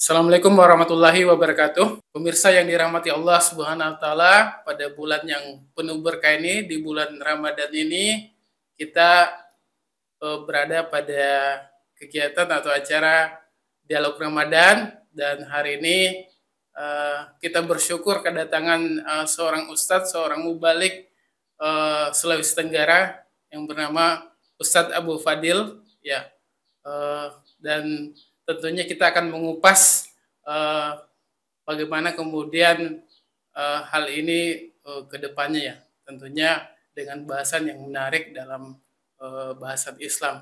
Assalamualaikum warahmatullahi wabarakatuh. Pemirsa yang dirahmati Allah Subhanahu wa taala, pada bulan yang penuh berkah ini, di bulan Ramadan ini, kita berada pada kegiatan atau acara dialog Ramadan, dan hari ini kita bersyukur kedatangan seorang ustadz, seorang mubalik Sulawesi Tenggara yang bernama Ustadz Abu Fadil, ya. Dan tentunya kita akan mengupas bagaimana kemudian hal ini ke depannya, ya. Tentunya dengan bahasan yang menarik dalam bahasan Islam.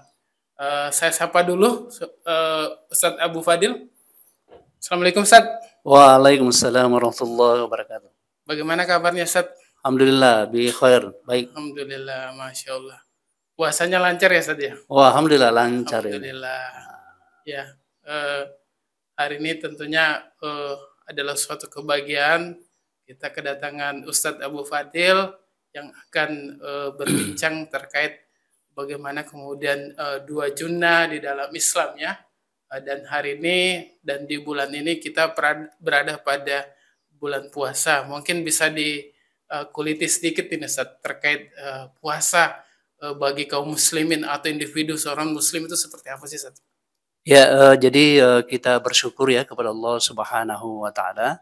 Saya sapa dulu Ustadz Abu Fadil. Assalamualaikum Ustadz. Waalaikumsalam warahmatullahi wabarakatuh. Bagaimana kabarnya Ustadz? Alhamdulillah, bi khair. Baik. Alhamdulillah, Masya Allah. Puasanya lancar ya Ustadz ya? Wah, alhamdulillah lancar. Alhamdulillah. Ya, hari ini tentunya adalah suatu kebahagiaan kita kedatangan Ustadz Abu Fadil yang akan berbincang terkait bagaimana kemudian dua junnah di dalam Islam, ya. Dan hari ini dan di bulan ini kita berada pada bulan puasa. Mungkin bisa dikuliti sedikit ini Ustadz terkait puasa bagi kaum muslimin atau individu seorang muslim itu seperti apa sih Ustadz? Ya, jadi kita bersyukur ya kepada Allah Subhanahu wa taala.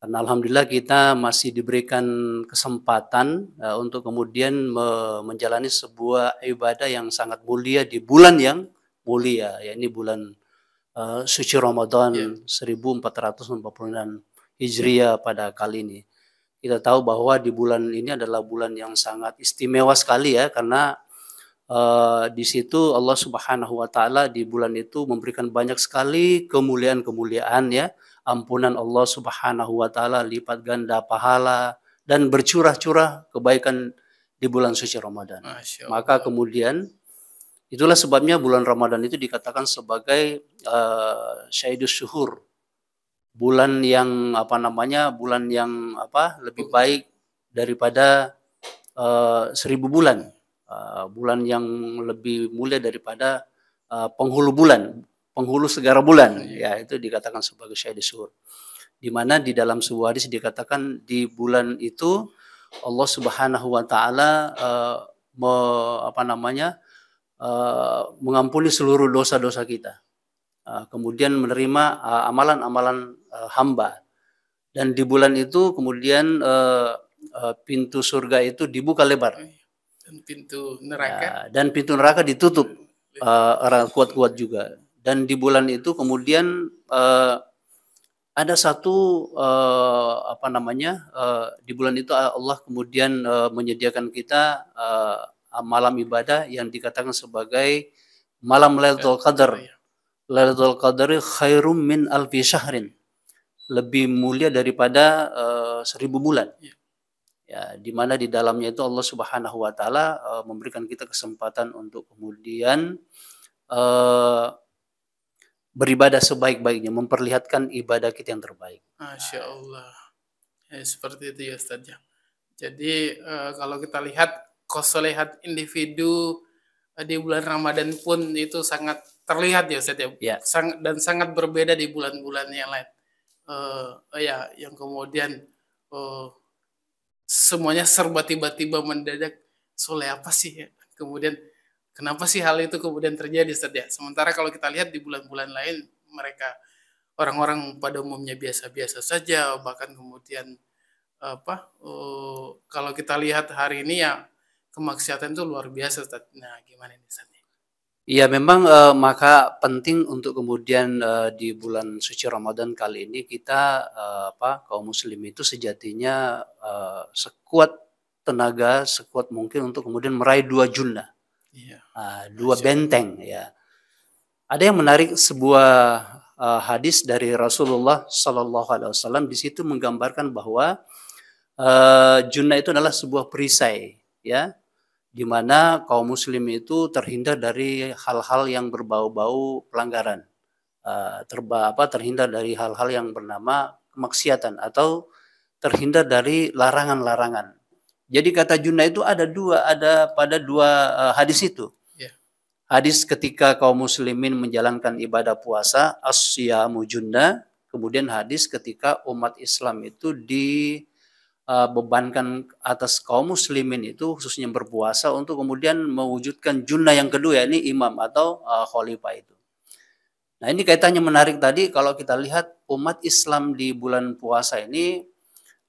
Karena alhamdulillah kita masih diberikan kesempatan untuk kemudian menjalani sebuah ibadah yang sangat mulia di bulan yang mulia, yakni bulan suci Ramadan 1446 Hijriah pada kali ini. Kita tahu bahwa di bulan ini adalah bulan yang sangat istimewa sekali ya, karena di situ Allah Subhanahu wa taala di bulan itu memberikan banyak sekali kemuliaan-kemuliaan ya. Ampunan Allah Subhanahu wa taala, lipat ganda pahala, dan bercurah-curah kebaikan di bulan suci Ramadan. Maka kemudian itulah sebabnya bulan Ramadan itu dikatakan sebagai Syahidus Syuhur. Bulan yang bulan yang lebih baik daripada 1000 bulan. Bulan yang lebih mulia daripada penghulu bulan, penghulu segara bulan, ya, itu dikatakan sebagai Syahidus Syuhur. Di mana di dalam sebuah hadis dikatakan di bulan itu Allah Subhanahu wa taala mengampuni seluruh dosa-dosa kita. Kemudian menerima amalan-amalan hamba. Dan di bulan itu kemudian pintu surga itu dibuka lebar. Dan pintu neraka ditutup orang kuat-kuat juga. Dan di bulan itu kemudian ada satu di bulan itu Allah kemudian menyediakan kita malam ibadah yang dikatakan sebagai malam Lailatul Qadar. Lailatul Qadar khairum min alfi syahrin. Lebih mulia daripada 1000 bulan. Ya, di mana di dalamnya itu Allah Subhanahu wa taala memberikan kita kesempatan untuk kemudian beribadah sebaik-baiknya, memperlihatkan ibadah kita yang terbaik. Masya Allah. Ya, seperti itu ya Ustaz. Jadi kalau kita lihat kesolehan individu di bulan Ramadan pun itu sangat terlihat ya Ustaz ya. Dan sangat berbeda di bulan-bulan yang lain. Yang kemudian semuanya serba tiba-tiba mendadak. Soleh apa sih ya? Kemudian kenapa sih hal itu kemudian terjadi Ustaz ya? Sementara kalau kita lihat di bulan-bulan lain mereka orang-orang pada umumnya biasa-biasa saja, bahkan kemudian kalau kita lihat hari ini ya kemaksiatan itu luar biasa Ustaz. Nah, gimana ini Ustaz? Iya, memang maka penting untuk kemudian di bulan suci Ramadan kali ini kita kaum muslim itu sejatinya sekuat tenaga, sekuat mungkin untuk kemudian meraih dua junnah. Dua benteng ya. Ada yang menarik, sebuah hadis dari Rasulullah Sallallahu Alaihi Wasallam di situ menggambarkan bahwa junnah itu adalah sebuah perisai ya, di mana kaum muslim itu terhindar dari hal-hal yang berbau-bau pelanggaran, terhindar dari hal-hal yang bernama kemaksiatan atau terhindar dari larangan-larangan. Jadi kata junnah itu ada pada dua hadis itu. hadis ketika kaum muslimin menjalankan ibadah puasa, as-siyamu junnah. Kemudian hadis ketika umat Islam itu dibebankan atas kaum muslimin itu khususnya berpuasa untuk kemudian mewujudkan junnah yang kedua, yakni imam atau khalifah itu. Nah, ini kaitannya menarik tadi kalau kita lihat umat Islam di bulan puasa ini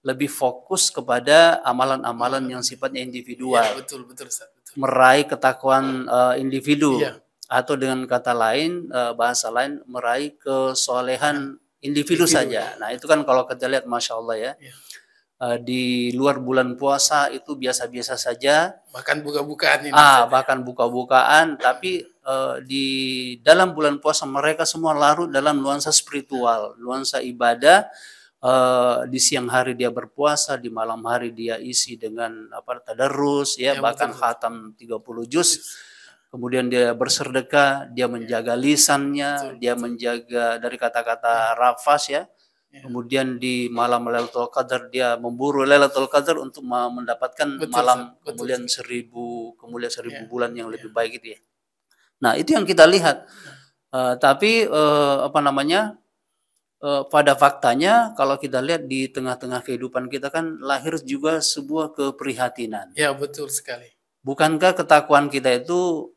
lebih fokus kepada amalan-amalan yang sifatnya individual. Ya, betul, Ustaz. Betul. Meraih ketakwaan individu. Ya. Atau dengan kata lain, bahasa lain, meraih kesolehan individu saja. Nah, itu kan kalau kita lihat Masya Allah ya. Di luar bulan puasa itu biasa-biasa saja. Bahkan buka-bukaan ini. Bahkan buka-bukaan, tapi di dalam bulan puasa mereka semua larut dalam nuansa spiritual, nuansa ibadah. Di siang hari dia berpuasa, di malam hari dia isi dengan tadarrus ya, bahkan khatam 30 juz. Kemudian dia bersedekah, dia menjaga lisannya, dia menjaga dari kata-kata rafas ya. Kemudian di malam Lailatul Qadar dia memburu Lailatul Qadar untuk mendapatkan malam kemuliaan 1000 bulan yang lebih baik itu ya. Nah, itu yang kita lihat. Tapi pada faktanya kalau kita lihat di tengah-tengah kehidupan kita kan lahir juga sebuah keprihatinan. Ya, betul sekali. Bukankah ketakwaan kita itu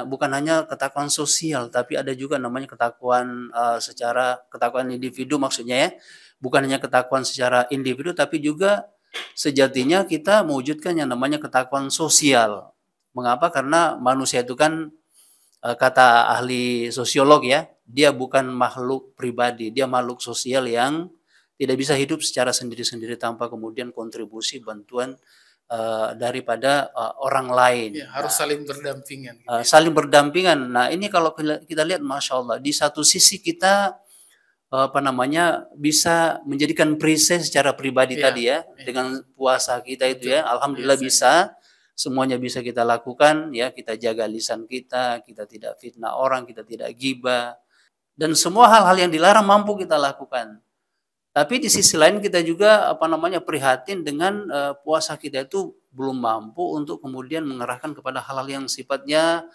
bukan hanya ketakwaan sosial, tapi ada juga namanya ketakwaan secara ketakwaan individu maksudnya ya. Bukan hanya ketakwaan secara individu, tapi juga sejatinya kita mewujudkan yang namanya ketakwaan sosial. Mengapa? Karena manusia itu kan kata ahli sosiolog ya, dia bukan makhluk pribadi, dia makhluk sosial yang tidak bisa hidup secara sendiri-sendiri tanpa kemudian kontribusi bantuan daripada orang lain. Ya, harus saling berdampingan. Gitu saling berdampingan. Nah, ini kalau kita lihat Masya Allah, di satu sisi kita bisa menjadikan perisai secara pribadi tadi ya, dengan puasa kita itu ya, alhamdulillah bisa, semuanya bisa kita lakukan ya, kita jaga lisan kita tidak fitnah orang, kita tidak ghibah, dan semua hal-hal yang dilarang mampu kita lakukan. Tapi di sisi lain kita juga prihatin dengan puasa kita itu belum mampu untuk kemudian mengerahkan kepada hal-hal yang sifatnya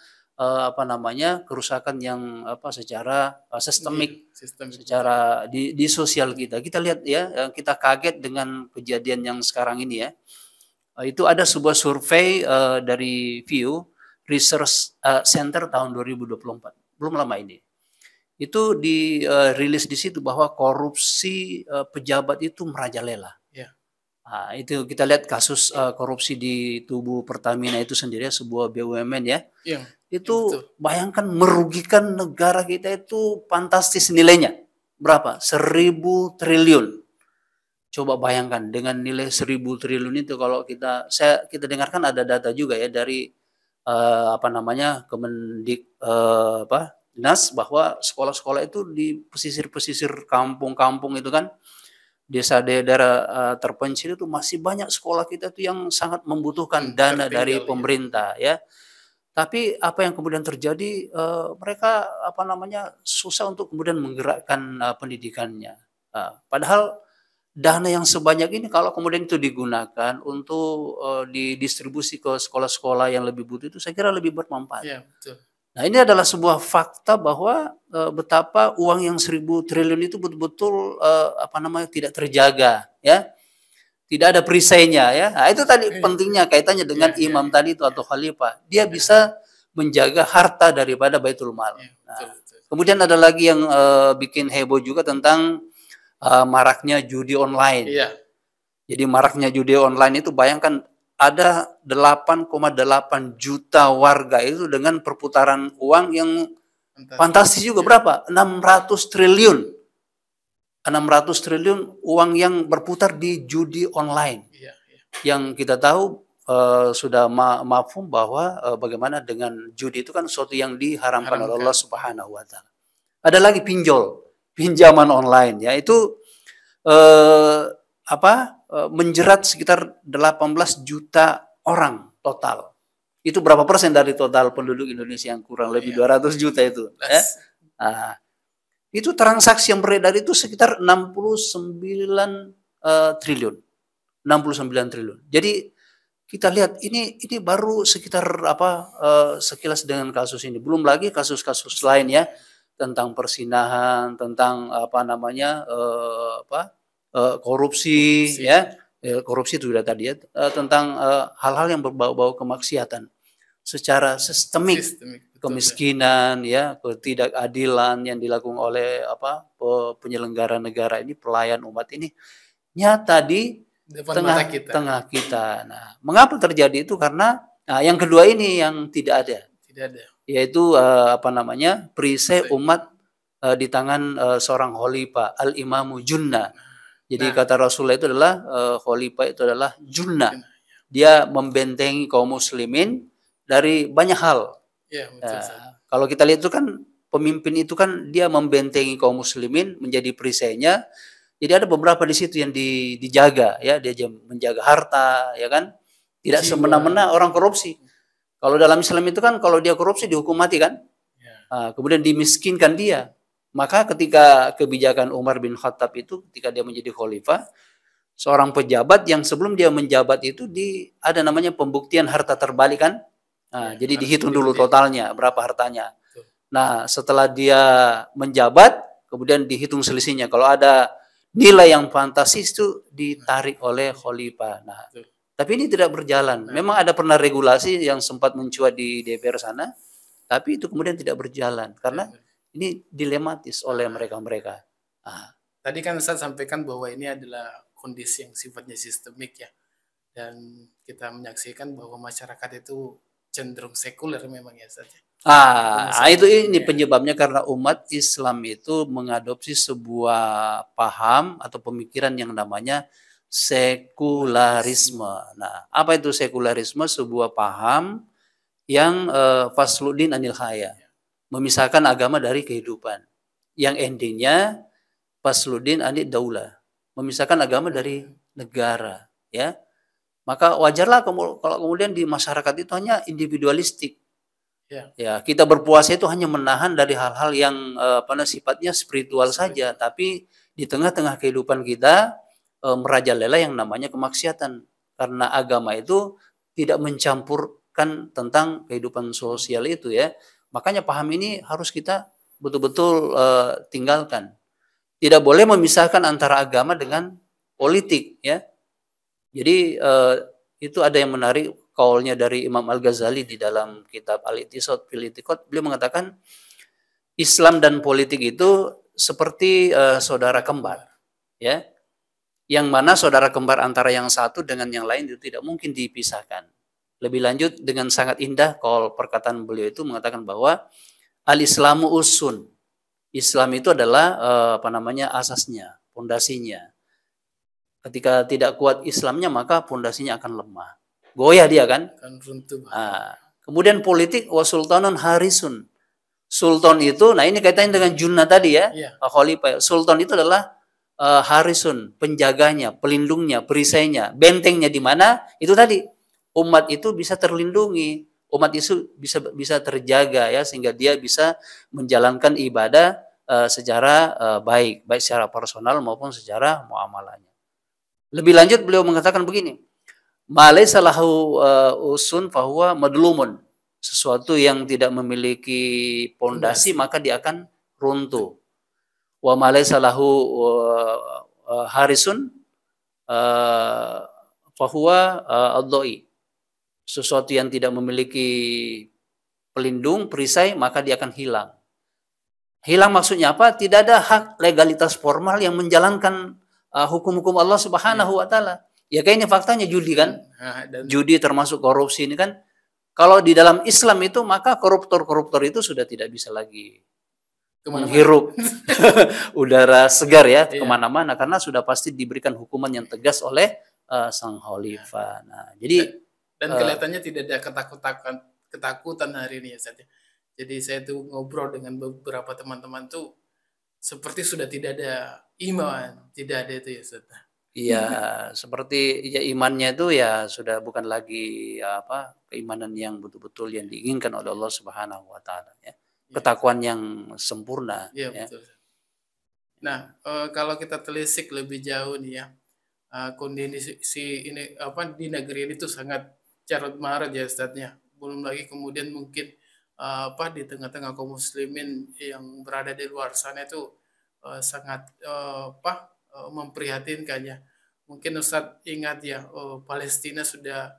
kerusakan yang secara sistemik, secara di sosial kita. Kita lihat ya, kita kaget dengan kejadian yang sekarang ini ya. Itu ada sebuah survei dari Pew Research Center tahun 2024, belum lama ini. Itu dirilis di situ bahwa korupsi pejabat itu merajalela. Ya. Nah, itu kita lihat kasus korupsi di tubuh Pertamina itu sendiri, sebuah BUMN ya. Itu bayangkan merugikan negara kita itu fantastis nilainya. Berapa? 1.000 triliun. Coba bayangkan dengan nilai 1.000 triliun itu kalau kita dengarkan ada data juga ya dari Kemendik Dinas bahwa sekolah-sekolah itu di pesisir-pesisir kampung-kampung itu kan, desa daerah terpencil itu masih banyak sekolah kita itu yang sangat membutuhkan dana dari pemerintah ya. Tapi apa yang kemudian terjadi, mereka susah untuk kemudian menggerakkan pendidikannya. Padahal dana yang sebanyak ini kalau kemudian itu digunakan untuk didistribusi ke sekolah-sekolah yang lebih butuh itu saya kira lebih bermanfaat. Ya, betul. Nah, ini adalah sebuah fakta bahwa betapa uang yang 1.000 triliun itu betul-betul tidak terjaga ya. Tidak ada perisainya ya. Nah, itu tadi pentingnya kaitannya dengan imam tadi itu atau khalifah. Dia bisa menjaga harta daripada Baitul Mal. Nah, kemudian ada lagi yang bikin heboh juga tentang maraknya judi online. Iya. Jadi maraknya judi online itu bayangkan ada 8,8 juta warga itu dengan perputaran uang yang fantastis juga. Berapa? 600 triliun. 600 triliun uang yang berputar di judi online. Yang kita tahu sudah mafhum bahwa bagaimana dengan judi itu kan sesuatu yang diharamkan oleh Allah Subhanahu wa taala. Ada lagi pinjaman online ya, itu menjerat sekitar 18 juta orang total. Itu berapa persen dari total penduduk Indonesia yang kurang lebih 200 juta itu. Ya? Nah, itu transaksi yang beredar itu sekitar 69 triliun. 69 triliun. Jadi kita lihat ini baru sekitar sekilas dengan kasus ini. Belum lagi kasus-kasus lain ya, tentang persinahan, tentang korupsi ya. Korupsi itu sudah tadi ya, tentang hal-hal yang berbau-bau kemaksiatan secara sistemik, kemiskinan ya, ketidakadilan yang dilakukan oleh penyelenggara negara ini, pelayan umat ini nyata di tengah kita. Nah, mengapa terjadi itu? Karena yang kedua ini yang tidak ada. Yaitu perisai umat di tangan seorang khalifah, al-imamu junna. Jadi kata Rasulullah itu adalah khalifah itu adalah junna. Dia membentengi kaum muslimin dari banyak hal. Ya, kalau kita lihat itu kan pemimpin itu kan dia membentengi kaum muslimin, menjadi perisainya. Jadi ada beberapa di situ yang dijaga ya, dia menjaga harta ya kan. Tidak semena-mena orang korupsi. Kalau dalam Islam itu kan kalau dia korupsi dihukum mati kan. Kemudian dimiskinkan dia. Maka ketika kebijakan Umar bin Khattab itu ketika dia menjadi khalifah, seorang pejabat yang sebelum dia menjabat itu ada namanya pembuktian harta terbalik kan. Jadi dihitung dulu totalnya berapa hartanya. Nah, setelah dia menjabat, kemudian dihitung selisihnya. Kalau ada nilai yang fantastis itu ditarik oleh khalifah. Nah, tapi ini tidak berjalan. Memang ada pernah regulasi yang sempat mencuat di DPR sana, tapi itu kemudian tidak berjalan karena ini dilematis oleh mereka-mereka. Tadi kan Ustaz sampaikan bahwa ini adalah kondisi yang sifatnya sistemik ya. Dan kita menyaksikan bahwa masyarakat itu cenderung sekuler memang ya Ustaz. Ini penyebabnya karena umat Islam itu mengadopsi sebuah paham atau pemikiran yang namanya sekularisme. Nah, apa itu sekularisme? Sebuah paham yang fasluddin anil haya, memisahkan agama dari kehidupan. Yang endingnya fasluddin anil daulah, memisahkan agama dari negara, ya. Maka wajarlah kalau kemudian di masyarakat itu hanya individualistik. Ya, kita berpuasa itu hanya menahan dari hal-hal yang sifatnya spiritual saja, tapi di tengah-tengah kehidupan kita merajalela yang namanya kemaksiatan. Karena agama itu tidak mencampurkan tentang kehidupan sosial itu ya. Makanya paham ini harus kita betul-betul tinggalkan. Tidak boleh memisahkan antara agama dengan politik ya. Jadi itu ada yang menarik kaulnya dari Imam Al-Ghazali di dalam kitab Al-Iqtisad fil I'tiqad. Beliau mengatakan Islam dan politik itu seperti saudara kembar ya. Yang mana saudara kembar antara yang satu dengan yang lain itu tidak mungkin dipisahkan. Lebih lanjut dengan sangat indah kaul perkataan beliau itu mengatakan bahwa al-Islamu usun. Islam itu adalah asasnya, pondasinya. Ketika tidak kuat Islamnya maka pondasinya akan lemah. Goyah dia kan? Kemudian politik wasultanun harisun. Sultan itu, nah ini kaitannya dengan Junnah tadi ya, khalifah. Sultan itu adalah harisun, penjaganya, pelindungnya, perisainya, bentengnya di mana? Itu tadi umat itu bisa terlindungi, umat itu bisa terjaga ya sehingga dia bisa menjalankan ibadah secara baik secara personal maupun secara muamalahnya. Lebih lanjut beliau mengatakan begini, malaysa lahu usun fahuwa madlumun. Sesuatu yang tidak memiliki pondasi maka dia akan runtuh. Wa malaysa lahu harisun fahuwa ad-dha'i. Sesuatu yang tidak memiliki pelindung, perisai, maka dia akan hilang. Hilang maksudnya apa? Tidak ada hak legalitas formal yang menjalankan hukum-hukum Allah Subhanahu wa taala. Ya kayak ini faktanya judi kan? Judi termasuk korupsi ini kan. Kalau di dalam Islam itu maka koruptor-koruptor itu sudah tidak bisa lagi menghirup udara segar ya kemana-mana karena sudah pasti diberikan hukuman yang tegas oleh sang khalifah. Nah, jadi dan kelihatannya tidak ada ketakutan hari ini ya Ustaz. Jadi saya tuh ngobrol dengan beberapa teman-teman tuh seperti sudah tidak ada iman, tidak ada itu ya Ustaz. Iya, seperti ya imannya itu ya sudah bukan lagi keimanan yang betul-betul yang diinginkan oleh Allah Subhanahu wa taala ya. Ketakwaan yang sempurna ya. Betul. Nah, kalau kita telisik lebih jauh nih ya. kondisi ini di negeri ini tuh sangat carut marut ya Ustadznya. Belum lagi kemudian mungkin di tengah-tengah kaum muslimin yang berada di luar sana itu sangat memprihatinkan ya. Mungkin Ustadz ingat ya, Palestina sudah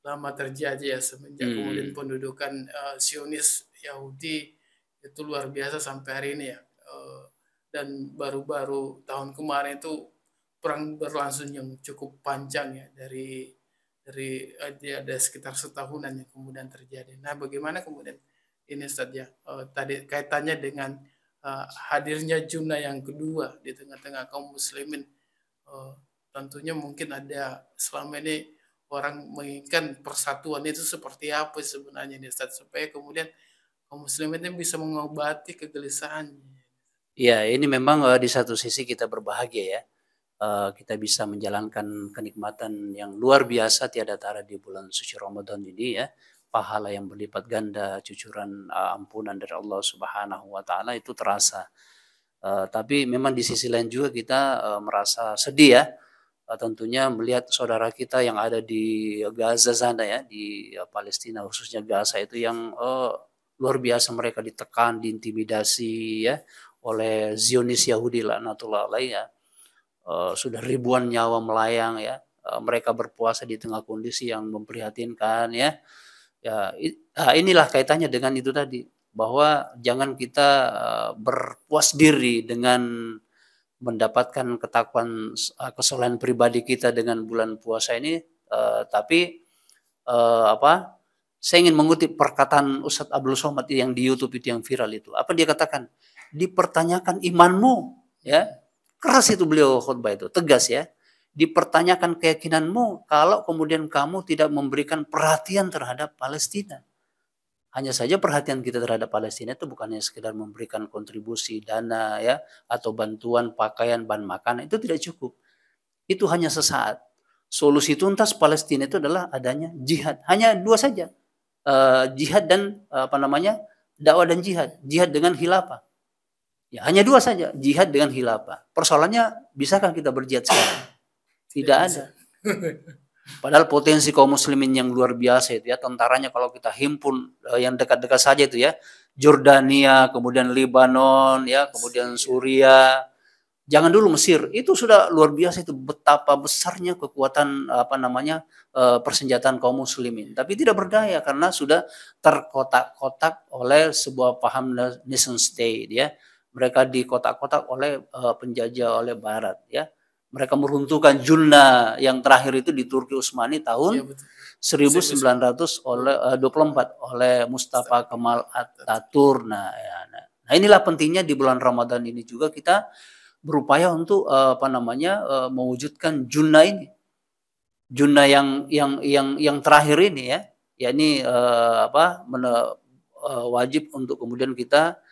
lama terjadi ya semenjak kemudian pendudukan Zionis Yahudi itu luar biasa sampai hari ini ya. Dan baru-baru tahun kemarin itu perang berlangsung yang cukup panjang ya, dari ada sekitar setahunan yang kemudian terjadi. Nah, bagaimana kemudian ini Ustaz ya, tadi kaitannya dengan hadirnya Juna yang kedua di tengah-tengah kaum muslimin, tentunya mungkin ada selama ini orang menginginkan persatuan itu seperti apa sebenarnya nih Ustaz, supaya kemudian kaum muslimin ini bisa mengobati kegelisahannya. Ya, ini memang di satu sisi kita berbahagia ya. Kita bisa menjalankan kenikmatan yang luar biasa tiada tara di bulan suci Ramadan ini ya. Pahala yang berlipat ganda, cucuran ampunan dari Allah Subhanahu wa taala itu terasa. Tapi memang di sisi lain juga kita merasa sedih ya. Tentunya melihat saudara kita yang ada di Gaza sana ya, di Palestina khususnya Gaza itu yang luar biasa mereka ditekan, diintimidasi ya oleh Zionis Yahudi laknatullah alaih ya. Sudah ribuan nyawa melayang ya. Mereka berpuasa di tengah kondisi yang memprihatinkan ya. Inilah kaitannya dengan itu tadi, bahwa jangan kita berpuas diri dengan mendapatkan ketakuan kesalahan pribadi kita dengan bulan puasa ini, tapi saya ingin mengutip perkataan Ustadz Abdul Somad yang di YouTube itu yang viral itu. Apa dia katakan? Dipertanyakan imanmu ya. Keras itu beliau khutbah itu, tegas ya. Dipertanyakan keyakinanmu kalau kemudian kamu tidak memberikan perhatian terhadap Palestina. Hanya saja perhatian kita terhadap Palestina itu bukannya sekedar memberikan kontribusi dana ya atau bantuan pakaian, bahan makanan, itu tidak cukup. Itu hanya sesaat. Solusi tuntas Palestina itu adalah adanya jihad. Hanya dua saja. Jihad dan dakwah dan jihad. Jihad dengan khilafah. Ya, hanya dua saja, jihad dengan khilafah. Persoalannya, bisakah kita berjihad sekarang? Tidak ada. Padahal potensi kaum muslimin yang luar biasa itu ya, tentaranya kalau kita himpun yang dekat-dekat saja itu ya, Jordania, kemudian Lebanon, ya, kemudian Suria, jangan dulu Mesir, itu sudah luar biasa itu betapa besarnya kekuatan persenjataan kaum muslimin. Tapi tidak berdaya karena sudah terkotak-kotak oleh sebuah paham nation state ya. Mereka dikotak-kotak oleh penjajah oleh Barat ya. Mereka meruntuhkan Julna yang terakhir itu di Turki Utsmani tahun 1924 oleh Mustafa Kemal Atatürk. Nah, inilah pentingnya di bulan Ramadan ini juga kita berupaya untuk mewujudkan Julna ini. Julna yang terakhir ini ya. Yakni wajib untuk kemudian kita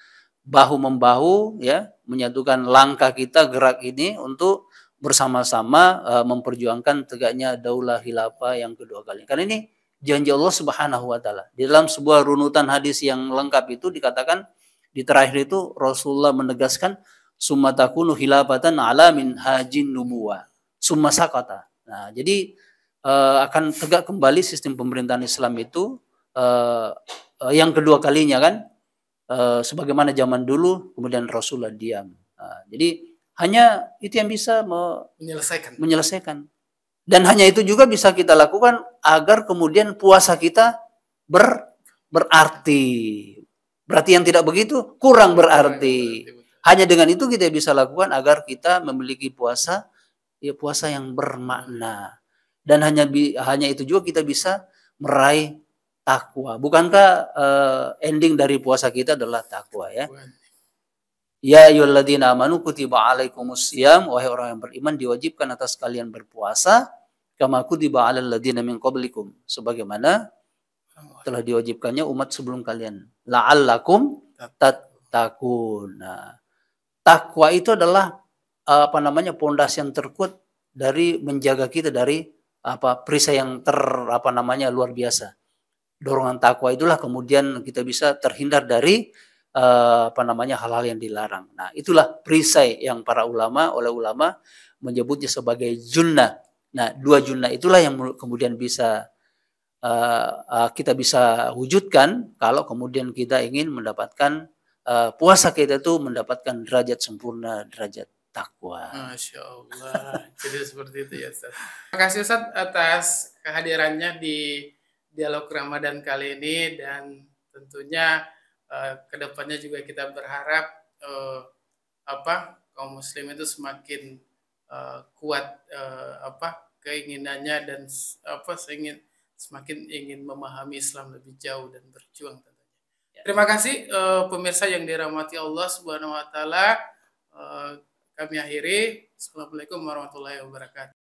bahu-membahu ya, menyatukan langkah kita gerak ini untuk bersama-sama memperjuangkan tegaknya daulah khilafah yang kedua kali. Karena ini janji Allah Subhanahu wa taala. Di dalam sebuah runutan hadis yang lengkap itu dikatakan di terakhir itu Rasulullah menegaskan summa takunu khilafatan ala min hajin nubuwah summa sakata. Nah, jadi akan tegak kembali sistem pemerintahan Islam itu yang kedua kalinya kan. Sebagaimana zaman dulu kemudian Rasulullah diam. Jadi hanya itu yang bisa menyelesaikan. Dan hanya itu juga bisa kita lakukan agar kemudian puasa kita berarti. Berarti yang tidak begitu kurang berarti. Hanya dengan itu kita bisa lakukan agar kita memiliki puasa yang bermakna. Dan hanya itu juga kita bisa meraih takwa. Bukankah ending dari puasa kita adalah takwa ya? Ya ayyuhalladzina amanu kutiba alaikumusiyam, wahai orang yang beriman diwajibkan atas kalian berpuasa kama kutiba alal ladzina min qablikum, sebagaimana telah diwajibkannya umat sebelum kalian. La'allakum tattaqun. Nah, takwa itu adalah pondasi yang terkuat dari menjaga kita dari perisai yang luar biasa. Dorongan takwa itulah kemudian kita bisa terhindar dari hal-hal yang dilarang. Nah, itulah perisai yang oleh ulama menyebutnya sebagai junnah Nah, 2 junna itulah yang kemudian bisa kita bisa wujudkan kalau kemudian kita ingin mendapatkan puasa kita itu mendapatkan derajat sempurna, derajat takwa. Masya Allah. Jadi seperti itu ya Ustaz. Terima kasih Ustaz atas kehadirannya di dialog Ramadan kali ini, dan tentunya kedepannya juga kita berharap kaum muslim itu semakin kuat keinginannya, dan semakin ingin memahami Islam lebih jauh dan berjuang tentunya. Terima kasih pemirsa yang dirahmati Allah Subhanahu wa taala. Kami akhiri. Assalamualaikum warahmatullahi wabarakatuh.